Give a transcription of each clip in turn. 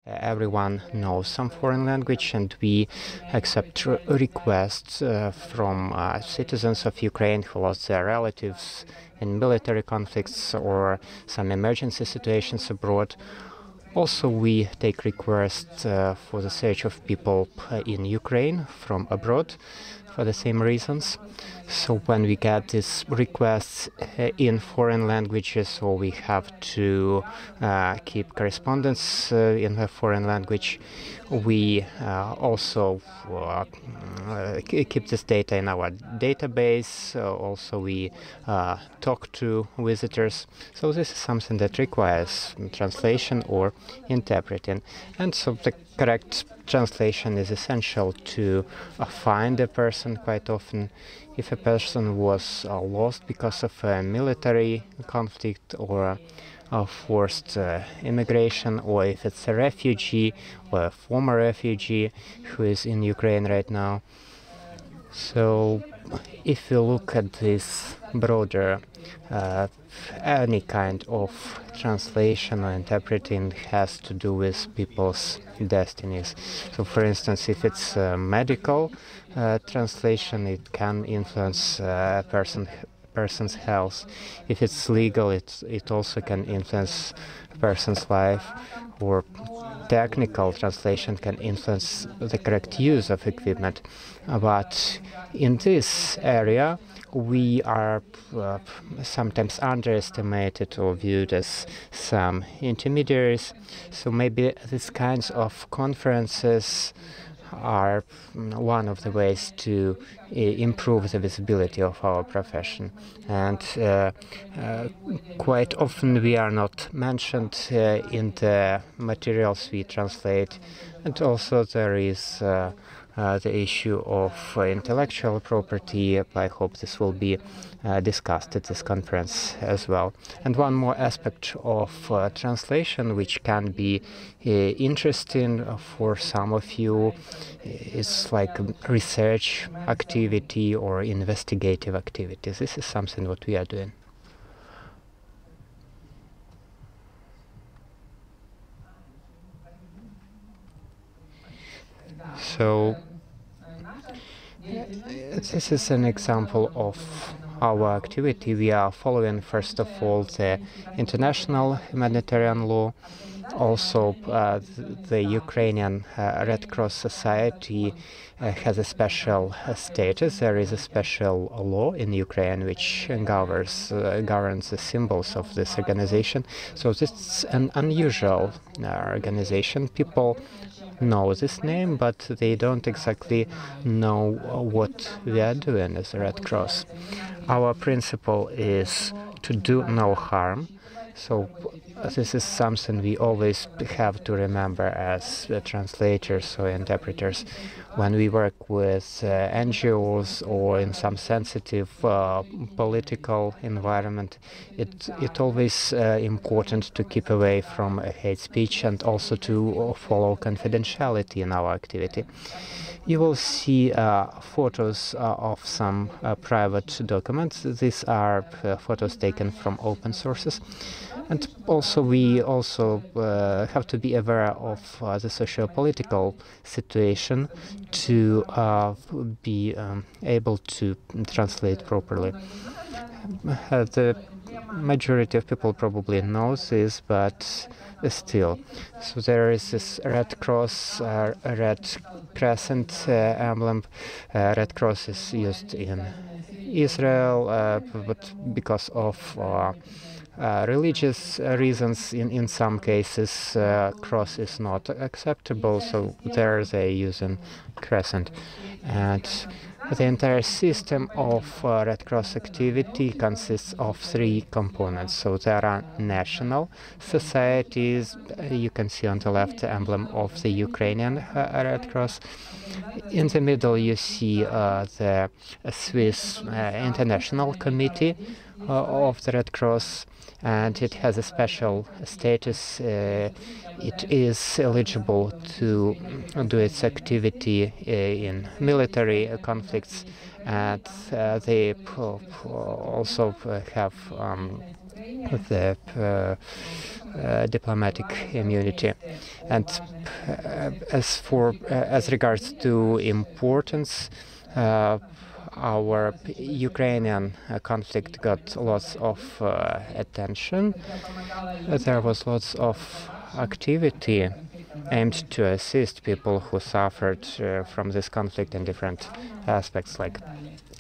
Everyone knows some foreign language, and we accept requests from citizens of Ukraine who lost their relatives in military conflicts or some emergency situations abroad. Also, we take requests for the search of people in Ukraine from abroad for the same reasons. So when we get these requests in foreign languages, or we have to keep correspondence in a foreign language, we also keep this data in our database. Also, we talk to visitors. So this is something that requires translation or interpreting. And so the correct translation is essential to find a person quite often. If a person was lost because of a military conflict or a forced immigration, or if it's a refugee or a former refugee who is in Ukraine right now. So if you look at this broader, any kind of translation or interpreting has to do with people's destinies. So for instance, if it's medical translation, it can influence a person's health. If it's legal, it also can influence a person's life. Or technical translation can influence the correct use of equipment. But in this area, we are sometimes underestimated or viewed as some intermediaries. So maybe these kinds of conferences are one of the ways to improve the visibility of our profession. And quite often we are not mentioned in the materials we translate. And also there is the issue of intellectual property. I hope this will be discussed at this conference as well. And one more aspect of translation, which can be interesting for some of you, is like research activity or investigative activities. This is something what we are doing. So this is an example of our activity. We are following, first of all, the international humanitarian law. Also, the Ukrainian Red Cross Society has a special status. There is a special law in Ukraine which governs the symbols of this organization. So this is an unusual organization. People know this name, but they don't exactly know what we are doing as a Red Cross. Our principle is to do no harm. So this is something we always have to remember as translators or interpreters. When we work with NGOs or in some sensitive political environment, it's always important to keep away from hate speech and also to follow confidentiality in our activity. You will see photos of some private documents. These are photos taken from open sources. And also we have to be aware of the socio-political situation to be able to translate properly. The majority of people probably knows this, but still. So there is this Red Cross, Red Crescent emblem. Red Cross is used in Israel, but because of religious reasons, in some cases, cross is not acceptable, so there they use a crescent. And the entire system of Red Cross activity consists of three components. So there are national societies. You can see on the left the emblem of the Ukrainian Red Cross. In the middle you see the Swiss International Committee of the Red Cross, and it has a special status. It is eligible to do its activity in military conflicts and they also have the diplomatic immunity. And as regards to importance, our Ukrainian conflict got lots of attention. There was lots of activity aimed to assist people who suffered from this conflict in different aspects, like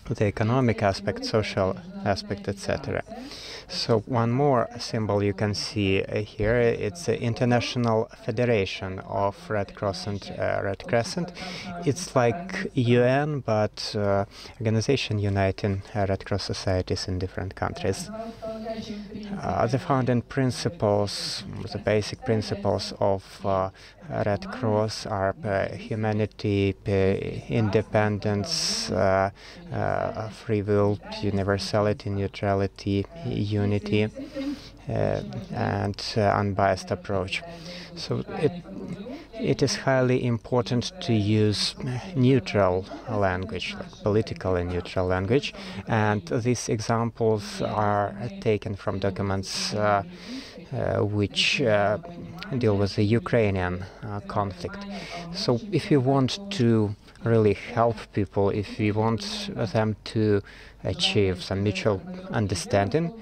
the economic aspect, social aspect, etc. So one more symbol you can see here, it's the International Federation of Red Cross and Red Crescent. It's like UN, but organization uniting Red Cross societies in different countries. The founding principles, the basic principles of Red Cross are humanity, independence, free will, universality, neutrality, unity, and unbiased approach. So it is highly important to use neutral language, like political and neutral language, and these examples are taken from documents which deal with the Ukrainian conflict. So if you want to really help people, if we want them to achieve some mutual understanding,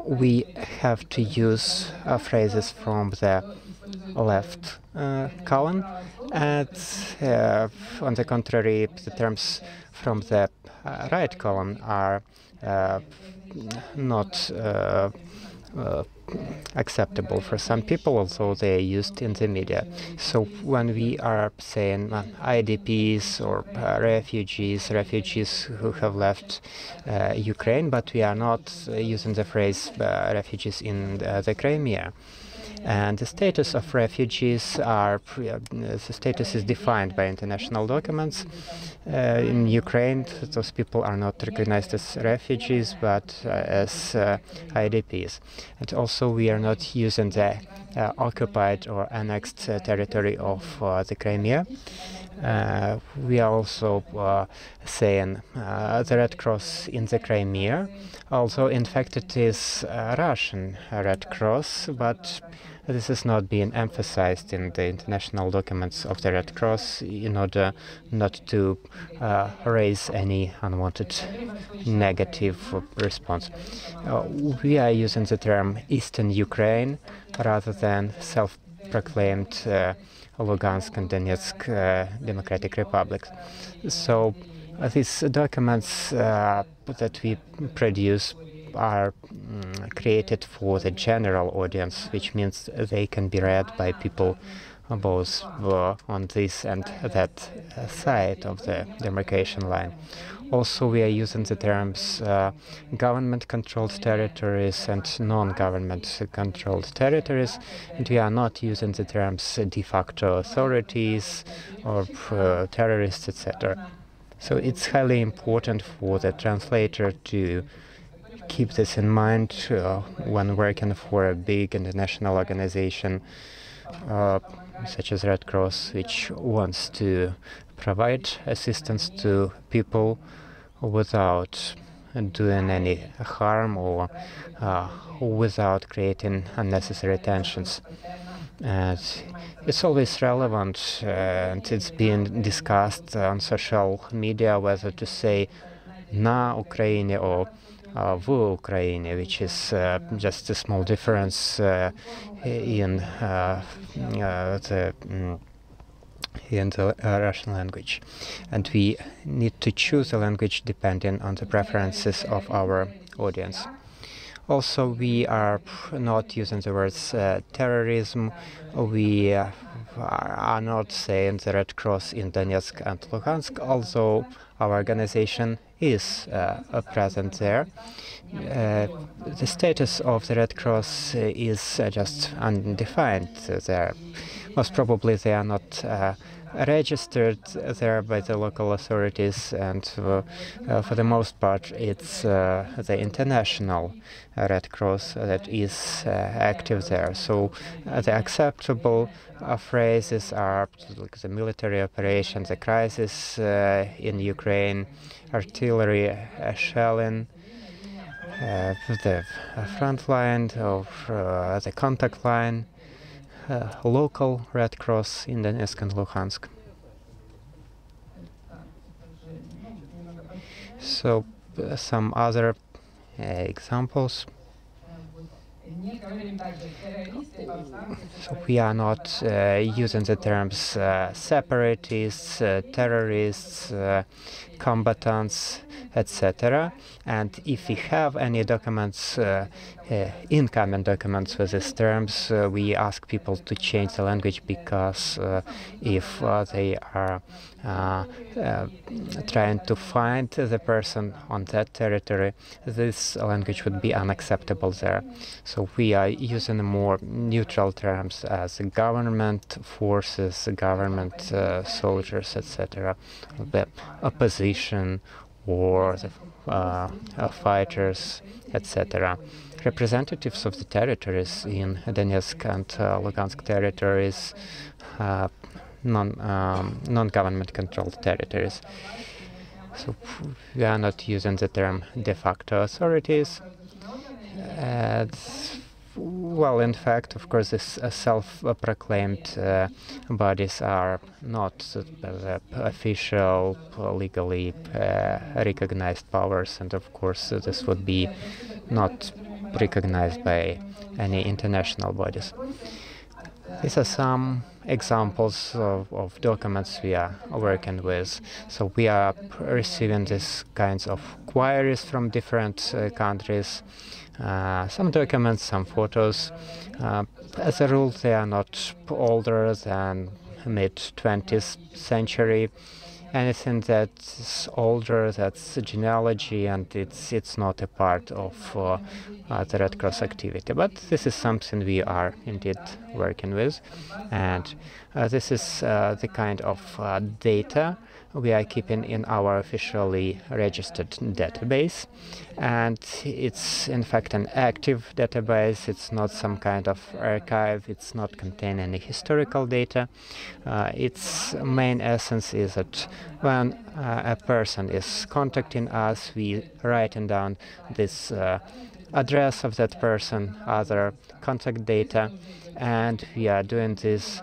we have to use phrases from the left column, and on the contrary, the terms from the right column are not acceptable for some people, although they are used in the media. So when we are saying IDPs or refugees who have left Ukraine, but we are not using the phrase refugees in the Crimea. And the status of refugees the status is defined by international documents. In Ukraine, those people are not recognized as refugees, but as IDPs. And also, we are not using the occupied or annexed territory of the Crimea. We are also saying the Red Cross in the Crimea, although in fact it is Russian Red Cross, but this is not being emphasized in the international documents of the Red Cross in order not to raise any unwanted negative response. We are using the term Eastern Ukraine rather than self-proclaimed Lugansk and Donetsk Democratic Republics. So these documents that we produce are created for the general audience, which means they can be read by people both on this and that side of the demarcation line. Also, we are using the terms government-controlled territories and non-government-controlled territories, and we are not using the terms de facto authorities or terrorists, etc. So it's highly important for the translator to keep this in mind when working for a big international organization such as Red Cross, which wants to provide assistance to people without doing any harm or without creating unnecessary tensions. And it's always relevant, and it's being discussed on social media whether to say "na Ukraine" or "v Ukraine," which is just a small difference in the Russian language. And we need to choose a language depending on the preferences of our audience. Also, we are not using the words terrorism. We are not saying the Red Cross in Donetsk and Luhansk, although our organization is present there. The status of the Red Cross is just undefined. Most probably they are not registered there by the local authorities, and for the most part it's the international Red Cross that is active there. So the acceptable phrases are like the military operations, the crisis in Ukraine, artillery shelling, the front line or the contact line, local Red Cross in Donetsk and Luhansk. So some other examples. So we are not using the terms separatists, terrorists, combatants, etc. And if we have any documents, incoming documents with these terms, we ask people to change the language, because if they are trying to find the person on that territory, this language would be unacceptable there. So we are using more neutral terms as government forces, government soldiers, etc., the opposition or the fighters, etc. Representatives of the territories in Donetsk and Lugansk territories, non-government controlled territories. So we are not using the term de facto authorities. Well, in fact, of course, these self-proclaimed bodies are not official, legally recognized powers, and of course this would be not recognized by any international bodies. These are some examples of documents we are working with. So we are receiving these kinds of queries from different countries. Some documents, some photos. As a rule, they are not older than mid-20th century. Anything that's older, that's genealogy, and it's not a part of the Red Cross activity. But this is something we are indeed working with, and this is the kind of data we are keeping in our officially registered database, and it's in fact an active database. It's not some kind of archive. It's not contain any historical data. Its main essence is that when a person is contacting us, we writing down this address of that person, other contact data, and we are doing this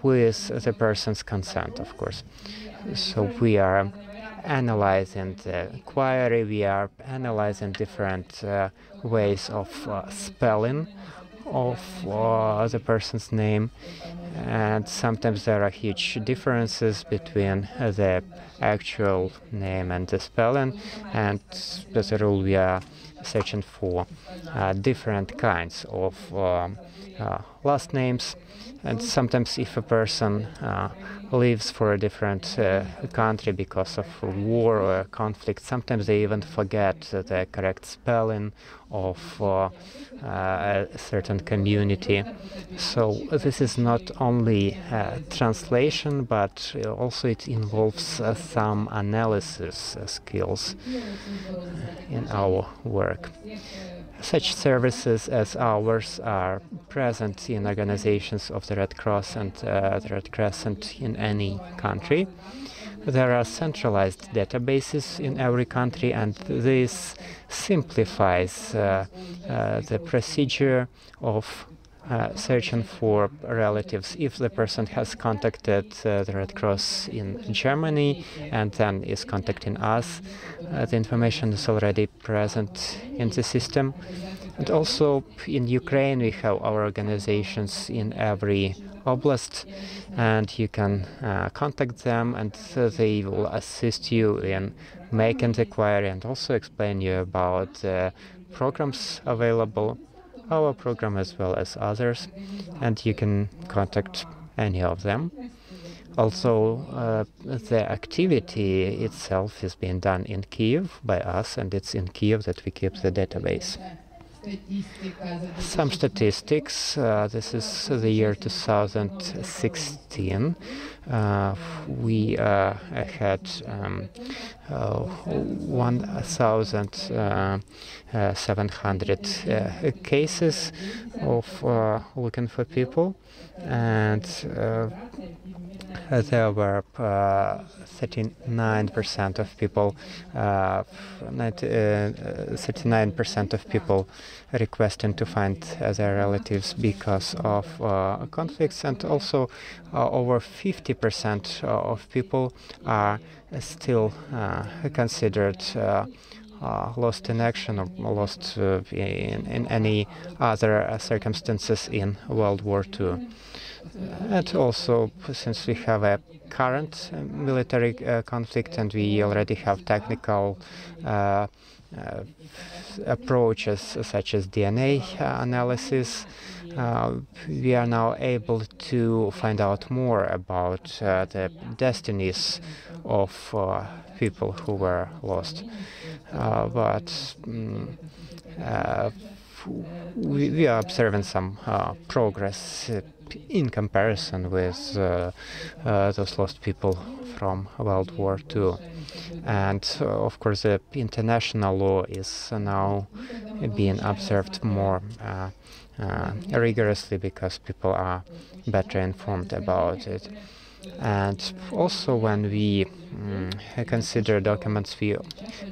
with the person's consent, of course. So we are analyzing the query, we are analyzing different ways of spelling of the person's name, and sometimes there are huge differences between the actual name and the spelling, and as a rule we are searching for different kinds of last names. And sometimes if a person lives for a different country because of war or conflict, sometimes they even forget the correct spelling of a certain community. So this is not only translation, but also it involves some analysis skills in our work. Such services as ours are present in organizations of the Red Cross and the Red Crescent in any country. There are centralized databases in every country, and this simplifies the procedure of searching for relatives. If the person has contacted the Red Cross in Germany and then is contacting us, the information is already present in the system. And also in Ukraine we have our organizations in every oblast, and you can contact them, and they will assist you in making the query and also explain you about the programs available, our program as well as others, and you can contact any of them. Also, the activity itself is being done in Kyiv by us, and it's in Kyiv that we keep the database. Some statistics. This is the year 2016. We had 1,700 cases of looking for people, and there were 39% of people, 39% of people requesting to find their relatives because of conflicts, and also over 50% of people are still considered lost in action or lost in any other circumstances in World War II. And also, since we have a current military conflict and we already have technical approaches such as DNA analysis, we are now able to find out more about the destinies of people who were lost. But we are observing some progress in comparison with those lost people from World War II. And of course, the international law is now being observed more rigorously because people are better informed about it. And also, when we consider documents, we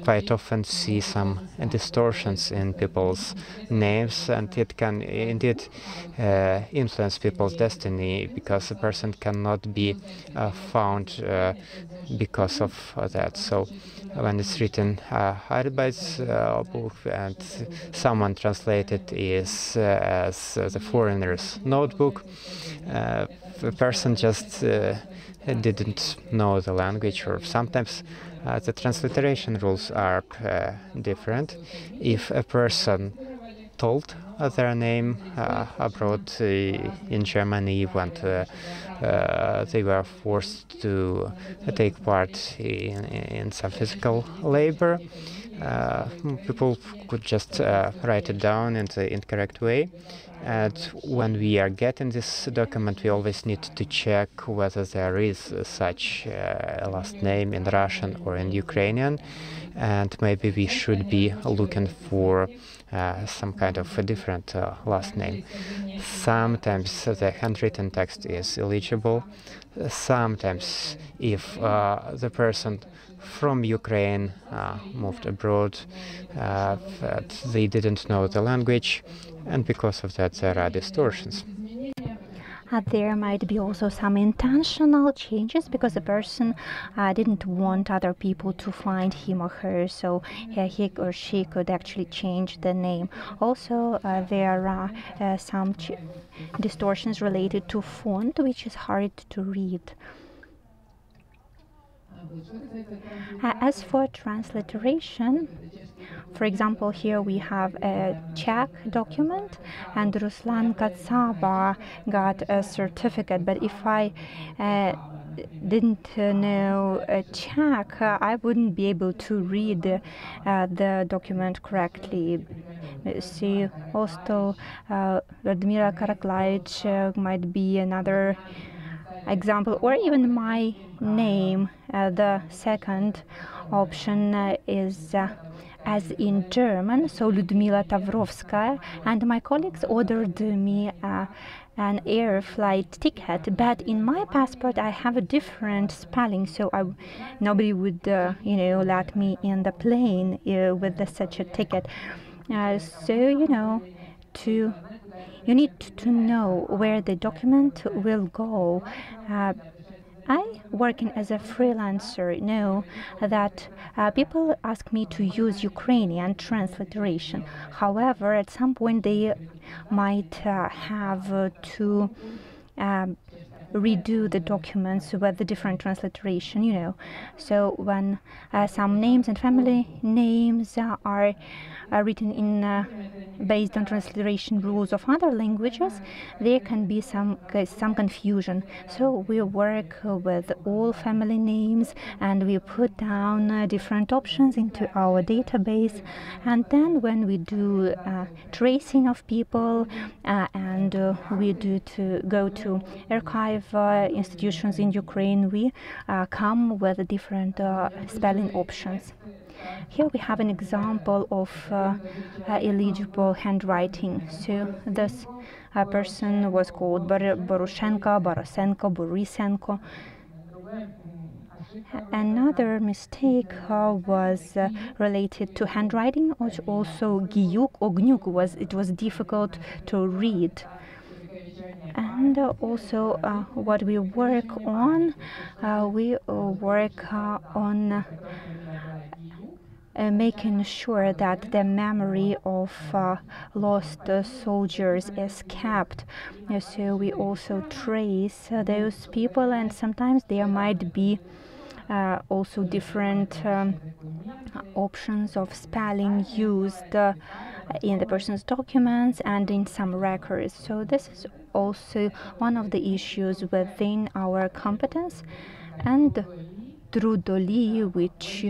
quite often see some distortions in people's names, and it can indeed influence people's destiny, because a person cannot be found because of that. So when it's written Arbeitsbuch and someone translated is as the foreigner's notebook, the person just didn't know the language, or sometimes the transliteration rules are different. If a person told their name abroad in Germany when they were forced to take part in some physical labor, people could just write it down in the incorrect way. And when we are getting this document, we always need to check whether there is such a last name in Russian or in Ukrainian, and maybe we should be looking for some kind of a different last name. Sometimes the handwritten text is illegible. Sometimes, if the person from Ukraine moved abroad, they didn't know the language, and because of that there are distortions. There might be also some intentional changes because the person didn't want other people to find him or her, so he or she could actually change the name. Also, there are some distortions related to font, which is hard to read. As for transliteration, for example, here we have a Czech document, and Ruslan Katsaba got a certificate. But if I didn't know Czech, I wouldn't be able to read the document correctly. See, also Lyudmila might be another example, or even my name. The second option is as in German, so Lyudmila Tavrovska, and my colleagues ordered me an air flight ticket, but in my passport I have a different spelling, so nobody would let me in the plane with such a ticket. So you need to know where the document will go. I, working as a freelancer, know that people ask me to use Ukrainian transliteration. However, at some point they might have to redo the documents with the different transliteration, you know. So when some names and family names are written in based on transliteration rules of other languages, there can be some confusion. So we work with all family names and we put down different options into our database, and then when we do tracing of people and we do to go to archive institutions in Ukraine, we come with different spelling options. Here we have an example of illegible handwriting. So this person was called Boroshenko, Borisenko. Another mistake was related to handwriting, which also Giyuk or Gnyuk was difficult to read. And also what we work on, making sure that the memory of lost soldiers is kept. So we also trace those people, and sometimes there might be also different options of spelling used in the person's documents and in some records. So this is also one of the issues within our competence. And Trudoli, which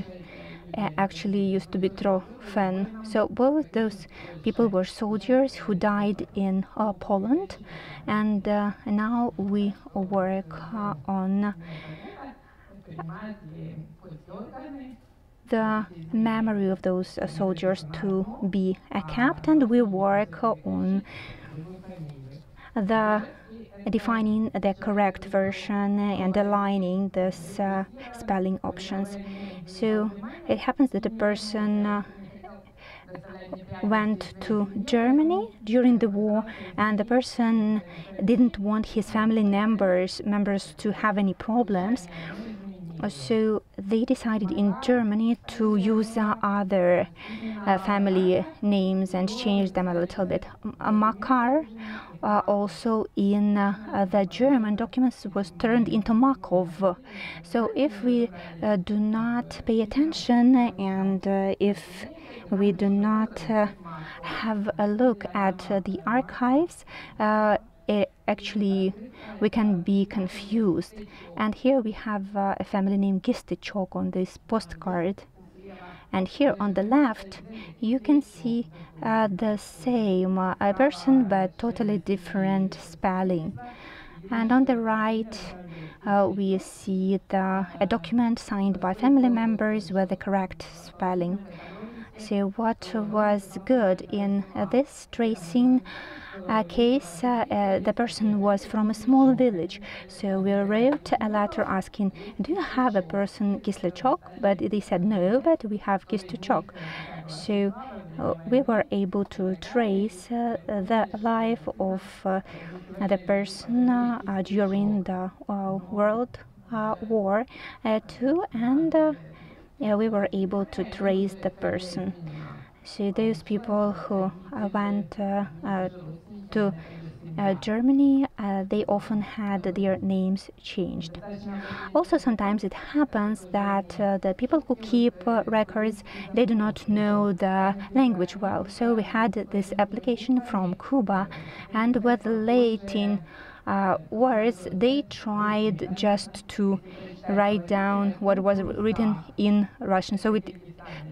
actually used to be Trofen. So both those people were soldiers who died in Poland, and now we work on the memory of those soldiers to be kept, and we work on the defining the correct version and aligning this spelling options. So it happens that a person went to Germany during the war, and the person didn't want his family members to have any problems. So they decided in Germany to use other family names and change them a little bit. Makar also in the German documents was turned into Markov. So if we do not pay attention and if we do not have a look at the archives, actually we can be confused. And here we have a family name Gistichok on this postcard, and here on the left you can see the same person but totally different spelling. And on the right we see a document signed by family members with the correct spelling. So what was good in this tracing case, the person was from a small village. So we wrote a letter asking, do you have a person Kislechok? But they said no, but we have Kistuchok. So we were able to trace the life of the person during the World War II, and we were able to trace the person. So those people who went to Germany, they often had their names changed. Also, sometimes it happens that the people who keep records, they do not know the language well. So we had this application from Cuba, and with the Latin words, they tried just to write down what was written in Russian. So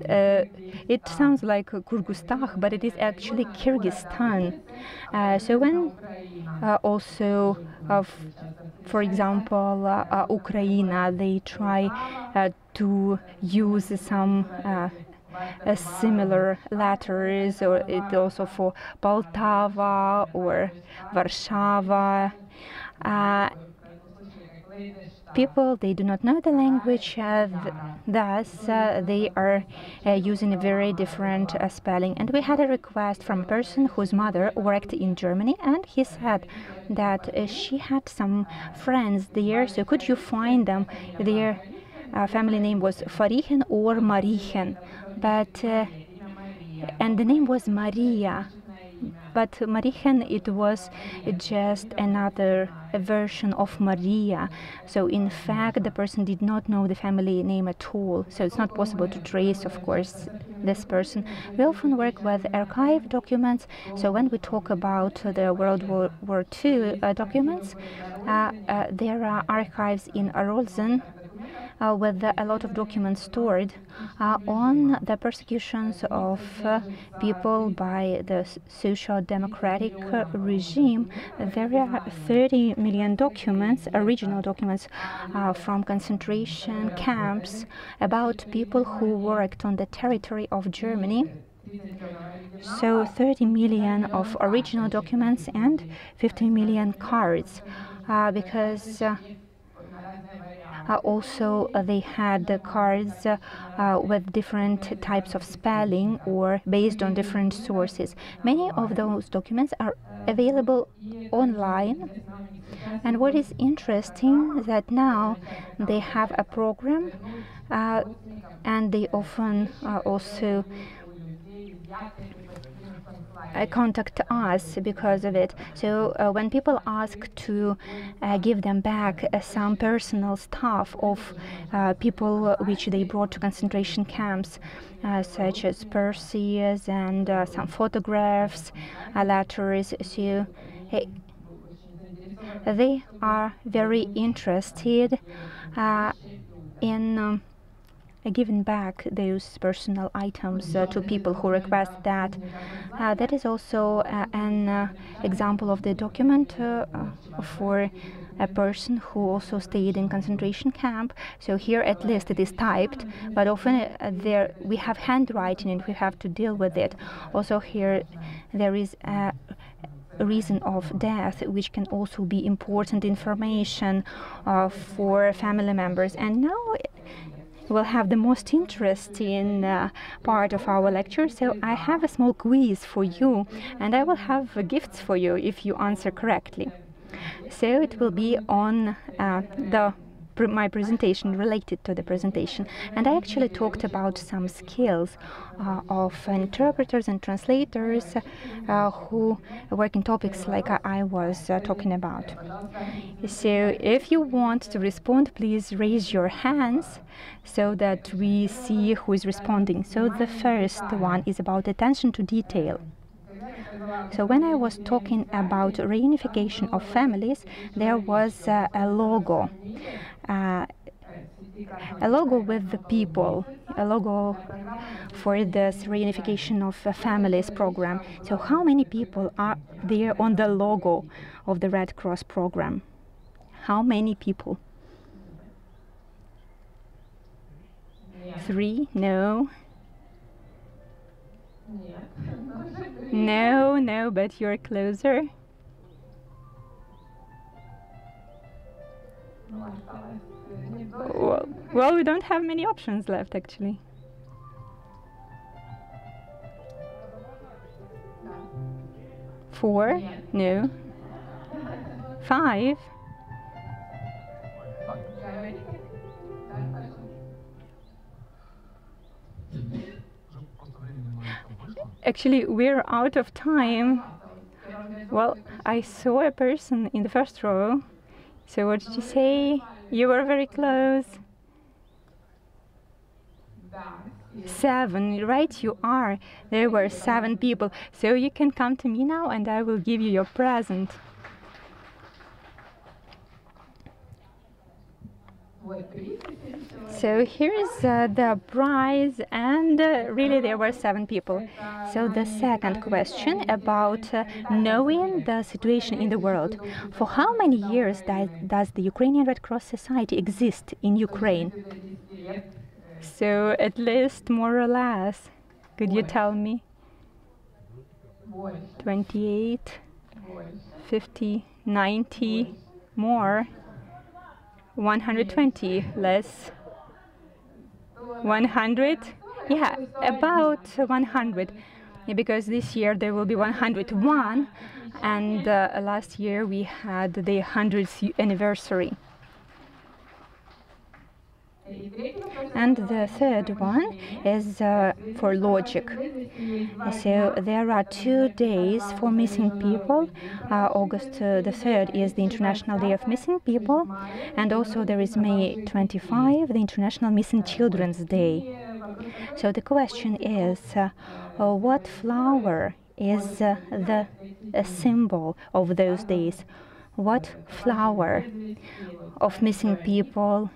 it sounds like Kyrgyzstan, but it is actually Kyrgyzstan. So when also, for example, Ukraine, they try to use some similar letters, or it also for Poltava or Warsaw. People, they do not know the language, thus they are using a very different spelling. And we had a request from a person whose mother worked in Germany, and he said that she had some friends there, so could you find them? Their family name was Farichen or Marichen, but and the name was Maria. but Marichen, it was just another version of Maria. So in fact, the person did not know the family name at all. So it's not possible to trace, of course, this person. We often work with archive documents. So when we talk about the World War II documents, there are archives in Arolsen with a lot of documents stored on the persecutions of people by the socio-democratic regime. There are 30 million documents, original documents from concentration camps about people who worked on the territory of Germany. So 30 million of original documents and 50 million cards, because also they had the cards with different types of spelling or based on different sources. Many of those documents are available online, and what is interesting is that now they have a program, and they often also contact us because of it. So when people ask to give them back some personal stuff of people which they brought to concentration camps, such as purses and some photographs, letters, so they are very interested in giving back those personal items to people who request that. That is also an example of the document for a person who also stayed in concentration camp. So here at least it is typed, but often there we have handwriting and we have to deal with it. Also here there is a reason of death, which can also be important information for family members. And now we'll have the most interesting part of our lecture. So I have a small quiz for you, and I will have gifts for you if you answer correctly. So it will be on my presentation, related to the presentation. And I actually talked about some skills of interpreters and translators who work in topics like I was talking about. So if you want to respond, please raise your hands so that we see who is responding. So the first one is about attention to detail. So when I was talking about reunification of families, there was a logo. A logo with the people, a logo for this reunification of families program. So how many people are there on the logo of the Red Cross program? How many people? 3? No. No, but you're closer. Well, we don't have many options left, actually. 4? No. 5? Actually, we're out of time. Well, I saw a person in the first row. So what did you say? You were very close. 7, right? You are. There were 7 people. So you can come to me now and I will give you your present. So here is the prize, and really there were 7 people. So the second question about knowing the situation in the world. For how many years does the Ukrainian Red Cross Society exist in Ukraine? So at least more or less. Could you tell me? 28, 50, 90, more. 120, less. 100? Yeah, about 100. Yeah, because this year there will be 101, and last year we had the 100th anniversary. And the third one is for logic. So there are 2 days for missing people. August the 3rd is the International Day of Missing People, and also there is May 25, the International Missing Children's Day. So the question is, what flower is the symbol of those days? What flower of missing people